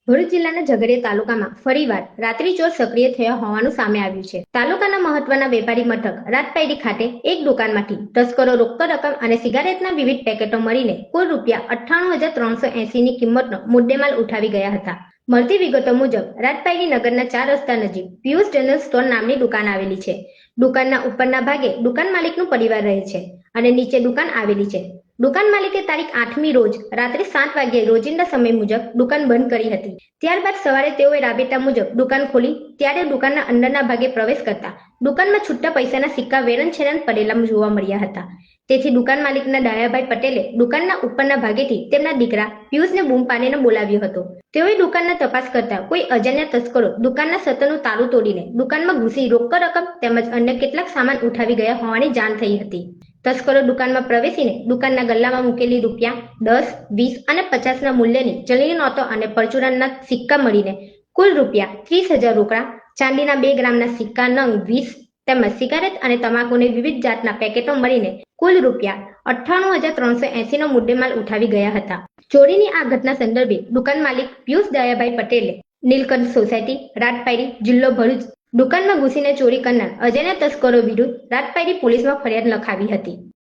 ભરૂચ જિલ્લાના ઝઘડિયા તાલુકામાં ફરીવાર રાત્રિ ચોર સક્રિય થયા હોવાનું સામે આવ્યું છે. તાલુકાના મહત્વના વેપારી મથક રાજપૈડી ખાતે એક દુકાનમાંથી તસ્કરો રોકડ રકમ અને સિગારેટના વિવિધ પેકેટો મળીને કુલ ₹98,380ની કિંમતનો મુદ્દેમાલ ઉઠાવી ગયા હતા. મળતી વિગતો મુજબ રાજપૈડી નગરના 4 રસ્તા નજીક પિયુષ જનરલ સ્ટોર નામની દુકાન આવેલી છે. દુકાનના ઉપરના ભાગે દુકાન માલિકનું પરિવાર રહે છે અને નીચે દુકાન આવેલી છે. દુકાન માલિકે તારીખ 8મી રોજ રાત્રે 7 વાગ્યે રોજિંદા સમય મુજબ દુકાન બંધ કરી હતી. ત્યારબાદ સવારે તેઓએ રાબેતા મુજબ દુકાન ખોલી ત્યારે દુકાનના અંદરના ભાગે પ્રવેશ કરતા દુકાનમાં છૂટા પૈસાના સિક્કા વેરણછેરણ પડેલા જોવા મળ્યા હતા. તેથી દુકાન માલિકના ડાયાભાઈ પટેલે દુકાનના ઉપરના ભાગેથી તેમના દીકરા પિયુષને બૂમ પાડીને બોલાવ્યો હતો. તેઓએ દુકાનના તપાસ કરતા કોઈ અજાણ્યા તસ્કરો દુકાનના શટરનું તાળું તોડીને દુકાનમાં ઘૂસી રોકડ રકમ તેમજ અન્ય કેટલાક સામાન ઉઠાવી ગયા હોવાની જાણ થઈ હતી. તસ્કરો દુકાનમાં પ્રવેશીને દુકાનના ગલ્લામાં મૂકેલી ₹10, 20 અને 50ના મૂલ્યની ચલણી નોટો અને પરચુરણના સિક્કા મળીને કુલ ₹30,000 રોકડા, ચાંદીના 2 ગ્રામના સિક્કા નંગ 20 તેમજ સિગારેટ અને તમાકુની વિવિધ જાતના પેકેટો મળીને કુલ ₹98,380નો મુદ્દેમાલ ઉઠાવી ગયા હતા. ચોરીની આ ઘટના સંદર્ભે દુકાન માલિક પિયુષ દયાભાઈ પટેલે નીલકંઠ સોસાયટી, રાજપૈડી, જિલ્લો ભરૂચ દુકાનમાં ઘૂસીને ચોરી કરનાર અજાણ્યા તસ્કરો વિરુદ્ધ રાજપૈડી પોલીસમાં ફરિયાદ લખાવી હતી.